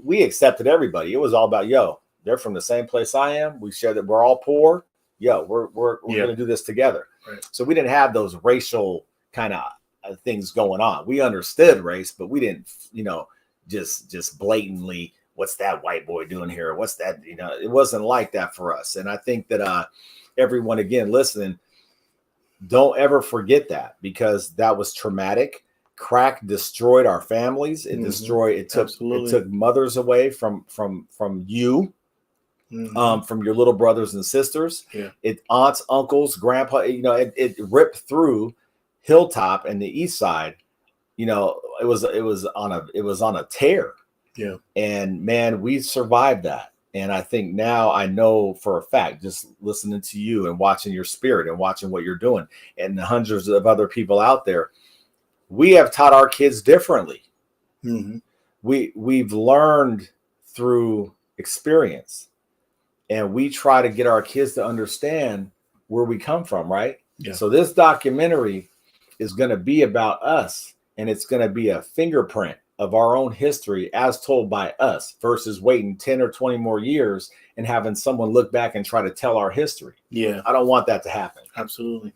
we accepted everybody. It was all about, yo, they're from the same place I am. We share that we're all poor. Yo, we're gonna do this together. Right. So we didn't have those racial kind of things going on. We understood race, but we didn't, just blatantly, what's that white boy doing here? What's that? It wasn't like that for us. And I think that everyone, again, listening, don't ever forget that, because that was traumatic. Crack destroyed our families. It destroyed. It took mothers away from you, from your little brothers and sisters. Yeah. It aunts, uncles, grandpa. It ripped through Hilltop and the East Side. It was on a tear. Yeah. And man, we survived that. And I think now I know for a fact, just listening to you and watching your spirit and watching what you're doing and the hundreds of other people out there, we have taught our kids differently. We've learned through experience, and we try to get our kids to understand where we come from, right? Yeah. So this documentary is going to be about us, and it's going to be a fingerprint of our own history as told by us, versus waiting 10 or 20 more years and having someone look back and try to tell our history. Yeah. I don't want that to happen. Absolutely.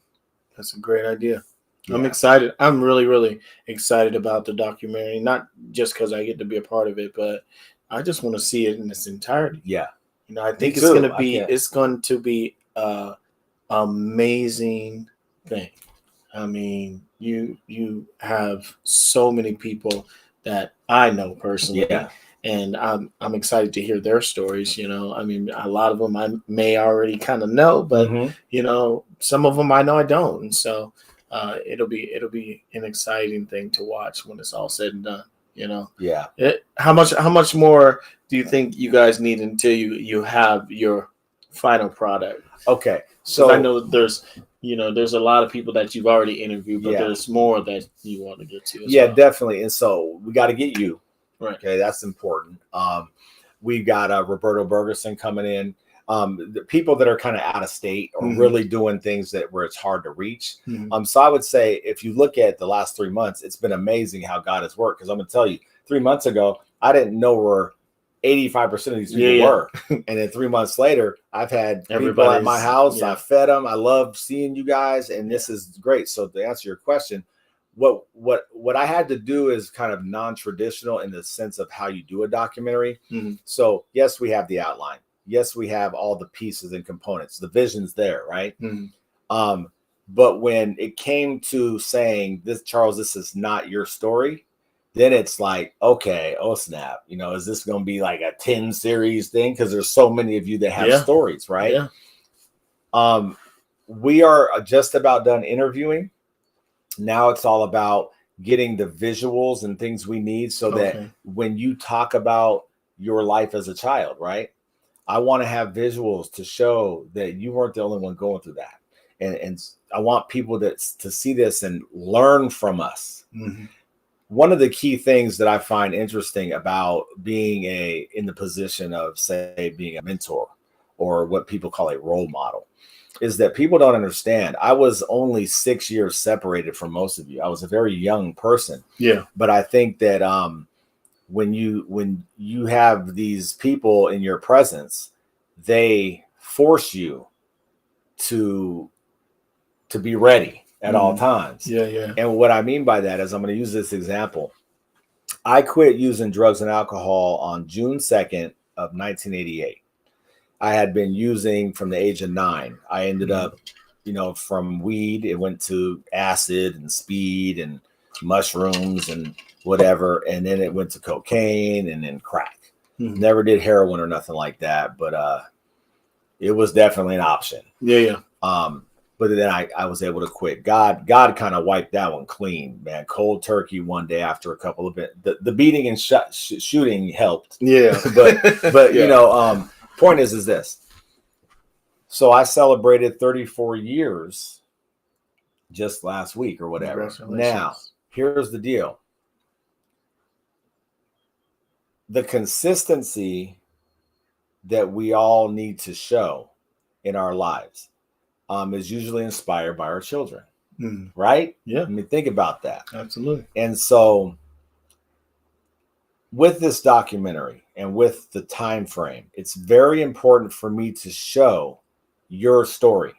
That's a great idea. Yeah. I'm excited. I'm really, really excited about the documentary, not just because I get to be a part of it, but I just want to see it in its entirety. Yeah. I think it's going to be an amazing thing. I mean, you have so many people that I know personally, and I'm excited to hear their stories. I mean, a lot of them I may already kind of know, but some of them I know I don't, and so it'll be an exciting thing to watch when it's all said and done. Yeah. How much more do you think you guys need until you have your final product? Okay, so I know that there's a lot of people that you've already interviewed, but there's more that you want to get to. Yeah, well. Definitely. And so we got to get you. Right. Okay, that's important. We've got Roberto Bergerson coming in. The people that are kind of out of state or really doing things where it's hard to reach. So I would say, if you look at the last 3 months, it's been amazing how God has worked. Because I'm going to tell you, 3 months ago, I didn't know where 85% of these people were. And then 3 months later, I've had people at my house. I fed them. I love seeing you guys. And this is great. So to answer your question, what I had to do is kind of non-traditional in the sense of how you do a documentary. So yes, we have the outline. Yes, we have all the pieces and components. The vision's there, right? But when it came to saying, Charles, this is not your story, then it's like, okay, oh snap, is this going to be like a 10 series thing? Because there's so many of you that have stories, right? Yeah. We are just about done interviewing. Now it's all about getting the visuals and things we need so that when you talk about your life as a child, right? I want to have visuals to show that you weren't the only one going through that. And I want people to see this and learn from us. One of the key things that I find interesting about being in the position of, say, being a mentor or what people call a role model is that people don't understand. I was only 6 years separated from most of you. I was a very young person. Yeah. But I think that when you have these people in your presence, they force you to be ready at all times. Yeah. And what I mean by that is, I'm going to use this example. I quit using drugs and alcohol on June 2nd of 1988. I had been using from the age of 9. I ended up, from weed, it went to acid and speed and mushrooms and whatever. And then it went to cocaine and then crack. Mm-hmm. Never did heroin or nothing like that. But it was definitely an option. Yeah. But then I was able to quit. God kind of wiped that one clean, man. Cold turkey one day after a couple of it. The beating and shooting helped. Yeah. but yeah. Point is this. So I celebrated 34 years just last week or whatever. Now, here's the deal. The consistency that we all need to show in our lives is usually inspired by our children, right? Yeah. I mean, think about that. Absolutely. And so with this documentary and with the time frame, it's very important for me to show your story,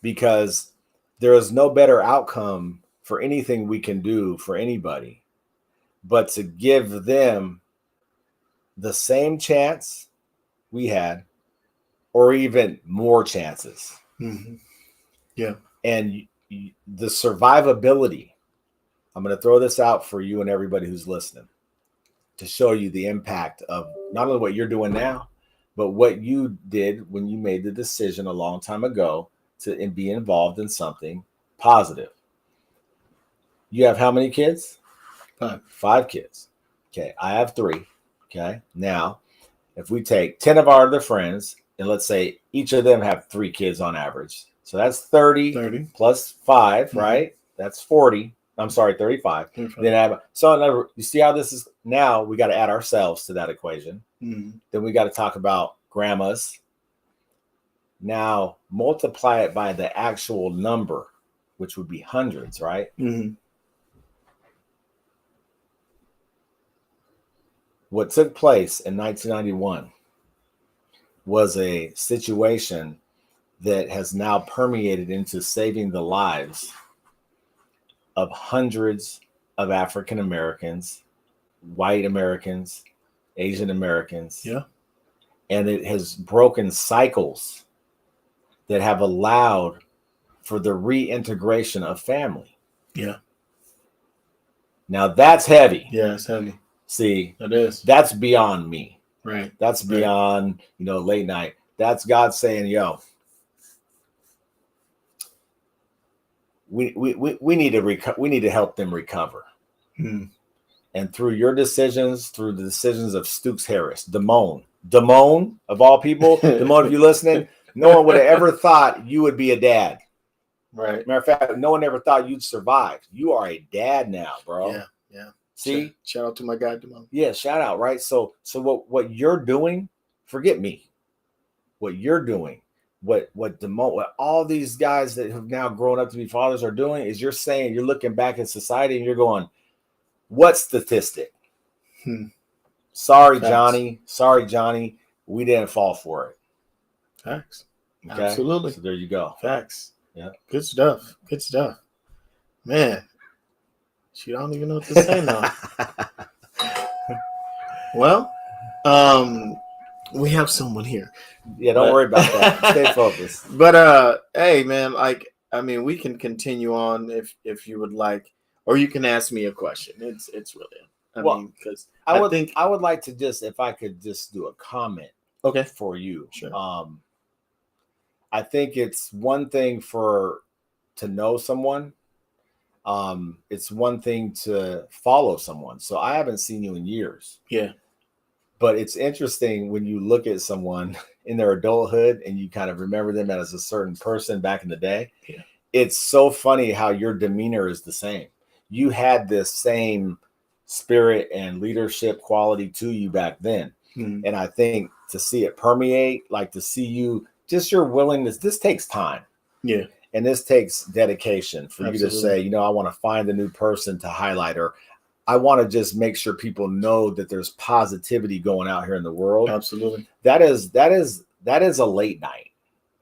because there is no better outcome for anything we can do for anybody but to give them the same chance we had or even more chances. Mm-hmm. Yeah. And the survivability, I'm going to throw this out for you and everybody who's listening to show you the impact of not only what you're doing now, but what you did when you made the decision a long time ago to be involved in something positive. You have how many kids? 5. 5 kids. Okay. I have 3. Okay. Now, if we take 10 of our other friends, and let's say each of them have 3 kids on average. So that's 30. Plus 5, mm-hmm. Right? That's 40. I'm sorry, 35. Then you see how this is now? We got to add ourselves to that equation. Mm-hmm. Then we got to talk about grandmas. Now multiply it by the actual number, which would be hundreds, right? Mm-hmm. What took place in 1991 was a situation that has now permeated into saving the lives of hundreds of African Americans, white Americans, Asian Americans. Yeah. And it has broken cycles that have allowed for the reintegration of family. Yeah. Now that's heavy. Yeah, it's heavy. See, it is. That's beyond me. Right. That's beyond, late night. That's God saying, yo, we need to help them recover. Hmm. And through your decisions, through the decisions of Stooks Harris, Damone of all people, Damone, if you're listening, no one would have ever thought you would be a dad. Right. Matter of fact, no one ever thought you'd survive. You are a dad now, bro. Yeah. See? Shout out to my guy, Damone. Yeah, shout out, right? So what you're doing, forget me. What you're doing, what all these guys that have now grown up to be fathers are doing is you're looking back at society and you're going, what statistic? Sorry, Johnny. We didn't fall for it. Facts. Okay? Absolutely. So there you go. Facts. Yeah. Good stuff. Man. She don't even know what to say now. Well, we have someone here. Yeah, don't worry about that. Stay focused. But hey, man, we can continue on if you would like, or you can ask me a question. It's really, because I would like to if I could just do a comment. Okay. For you. Sure. I think it's one thing to know someone. It's one thing to follow someone. So I haven't seen you in years. Yeah. But it's interesting when you look at someone in their adulthood and you kind of remember them as a certain person back in the day. Yeah. It's so funny how your demeanor is the same. You had this same spirit and leadership quality to you back then. Mm-hmm. And I think to see it permeate, like to see you, just your willingness, this takes time. Yeah. And this takes dedication for Absolutely. You to say, I want to find a new person to highlight, or I want to just make sure people know that there's positivity going out here in the world. Absolutely. That is a late night.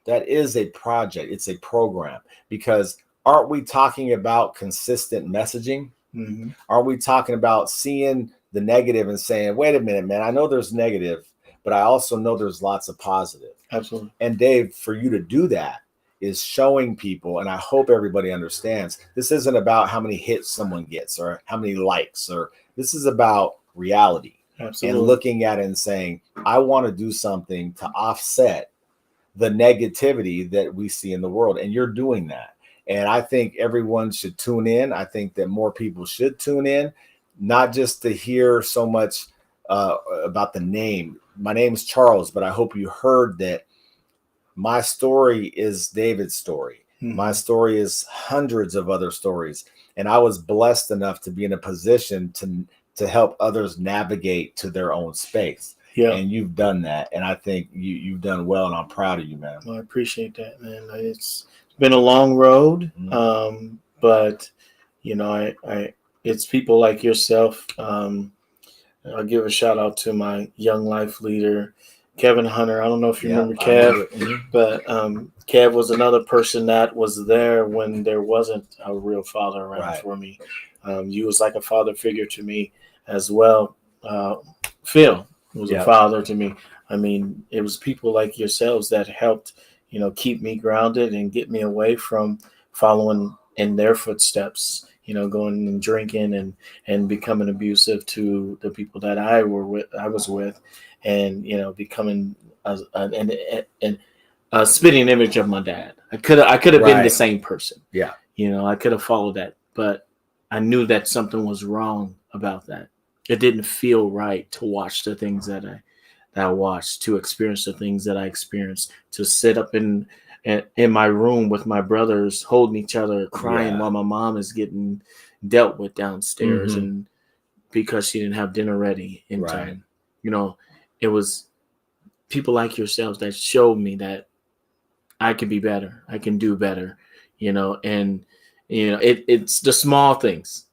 That is a project. It's a program, because aren't we talking about consistent messaging? Mm-hmm. Aren't we talking about seeing the negative and saying, wait a minute, man, I know there's negative, but I also know there's lots of positive. Absolutely. And Dave, for you to do that, is showing people, and I hope everybody understands, this isn't about how many hits someone gets or how many likes, or this is about reality. Absolutely. And looking at it and saying, I want to do something to offset the negativity that we see in the world. And you're doing that. And I think everyone should tune in. I think that more people should tune in, not just to hear so much about the name. My name's Charles, but I hope you heard that my story is David's story. Mm-hmm. My story is hundreds of other stories. And I was blessed enough to be in a position to help others navigate to their own space. Yeah. And you've done that. And I think you've done well, and I'm proud of you, man. Well, I appreciate that, man. It's been a long road. Mm-hmm. But you know, I it's people like yourself. I'll give a shout out to my young life leader, Kevin Hunter. I don't know if you remember Kev, but Kev was another person that was there when there wasn't a real father around for me. You was like a father figure to me as well. Phil was a father to me. I mean, it was people like yourselves that helped, you know, keep me grounded and get me away from following in their footsteps, you know, going and drinking and becoming abusive to the people that I was with, and, you know, becoming a spitting image of my dad. I could have been the same person. Yeah. You know, I could have followed that, but I knew that something was wrong about that. It didn't feel right to watch the things that I watched, to experience the things that I experienced, to sit up in my room with my brothers holding each other, crying while my mom is getting dealt with downstairs, and because she didn't have dinner ready in time. You know, it was people like yourselves that showed me that I can be better. I can do better, you know, and, you know, it's the small things.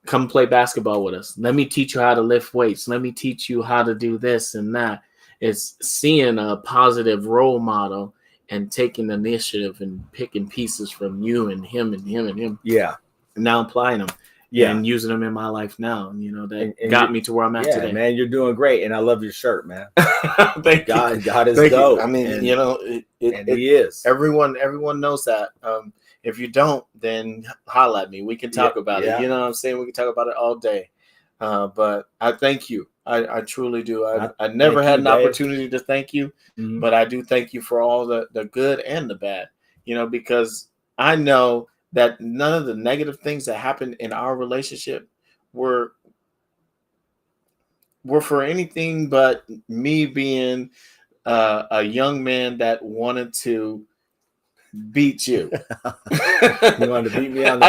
Come play basketball with us. Let me teach you how to lift weights. Let me teach you how to do this and that. It's seeing a positive role model and taking initiative and picking pieces from you and him and him and him. Yeah. And now applying them. Yeah. And using them in my life now. You know, that and got me to where I'm at today. Man, you're doing great. And I love your shirt, man. Thank you. God is dope. I mean, you know, he is. Everyone knows that. If you don't, then holla at me. We can talk about it. You know what I'm saying? We can talk about it all day. But I thank you. I truly do. I never had an opportunity to thank you, but I do thank you for all the good and the bad, you know, because I know that none of the negative things that happened in our relationship were for anything but me being a young man that wanted to beat you. You wanted to beat me on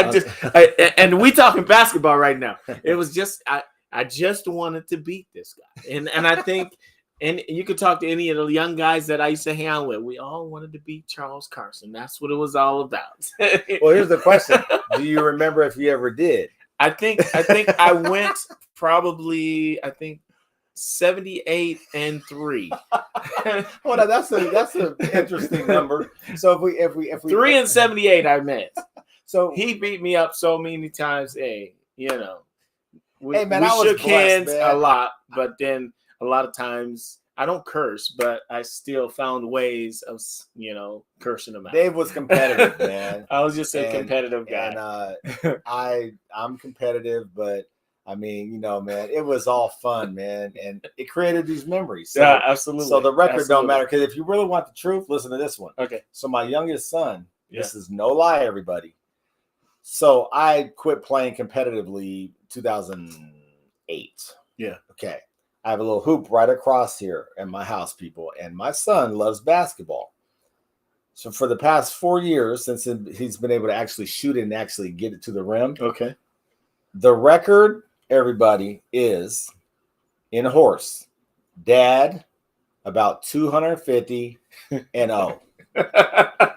and we talking basketball right now. It was just I just wanted to beat this guy. And I think, and you could talk to any of the young guys that I used to hang out with. We all wanted to beat Charles Carson. That's what it was all about. Well, here's the question. Do you remember if you ever did? I think I went probably 78-3. Hold on, that's an interesting number. So if we 3 and 78, I meant. So he beat me up so many times. Hey, you know, we shook hands a lot, but then a lot of times I don't curse, but I still found ways of, you know, cursing him out. Dave was competitive, man. I was just a competitive guy. And I'm competitive, but I mean, you know, man, it was all fun, man, and it created these memories. So, yeah, absolutely. So the record don't matter, because if you really want the truth, listen to this one. Okay. So my youngest son, this is no lie, everybody. So I quit playing competitively 2008. Yeah. Okay. I have a little hoop right across here at my house, people, and my son loves basketball. So for the past 4 years, since he's been able to actually shoot it and actually get it to the rim. Okay. The record, everybody, is in a horse. Dad, about 250 and 0.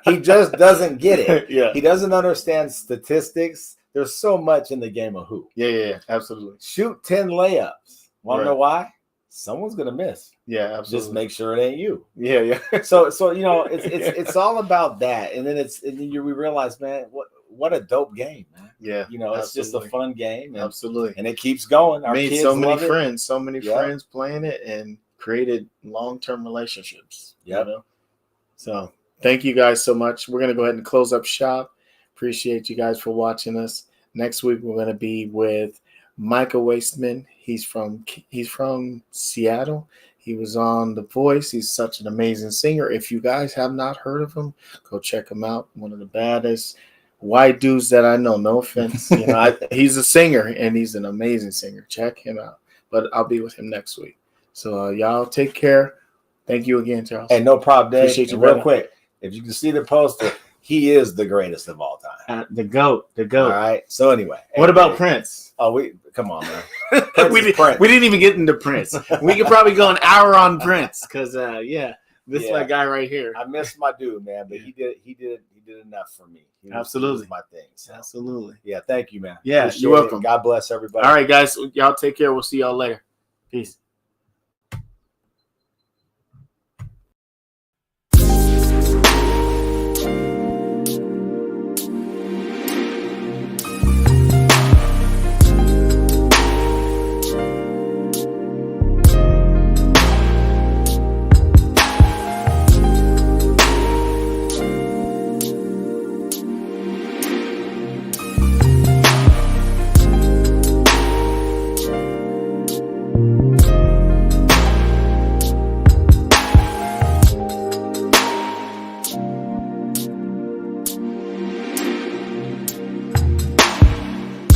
He just doesn't get it. Yeah. He doesn't understand statistics. There's so much in the game of hoop. Yeah, absolutely. Shoot 10 layups. Want to know why? Someone's gonna miss. Yeah, absolutely. Just make sure it ain't you. Yeah. So you know, it's all about that, and then we realize, man, what a dope game, man. Yeah, you know, it's just a fun game. And, absolutely, and it keeps going. Our kids so many love friends, so many friends playing it, and created long-term relationships. Yeah. You know? So thank you guys so much. We're gonna go ahead and close up shop. Appreciate you guys for watching us. Next week we're gonna be with Michael Wasteman. He's from Seattle. He was on The Voice. He's such an amazing singer. If you guys have not heard of him, go check him out. One of the baddest white dudes that I know. No offense, he's a singer and he's an amazing singer. Check him out. But I'll be with him next week. So y'all take care. Thank you again, Charles. Hey, no problem, Dave. Appreciate you, real quick. If you can see the poster, he is the greatest of all time. The GOAT. All right. So anyway, what about Prince? Oh, come on, man. we didn't even get into Prince. We could probably go an hour on Prince because this is my guy right here. I miss my dude, man, but he did enough for me. Absolutely, was my thing. So. Absolutely. Yeah, thank you, man. Yeah, Appreciate you're welcome. God bless everybody. All right, guys. Y'all take care. We'll see y'all later. Peace.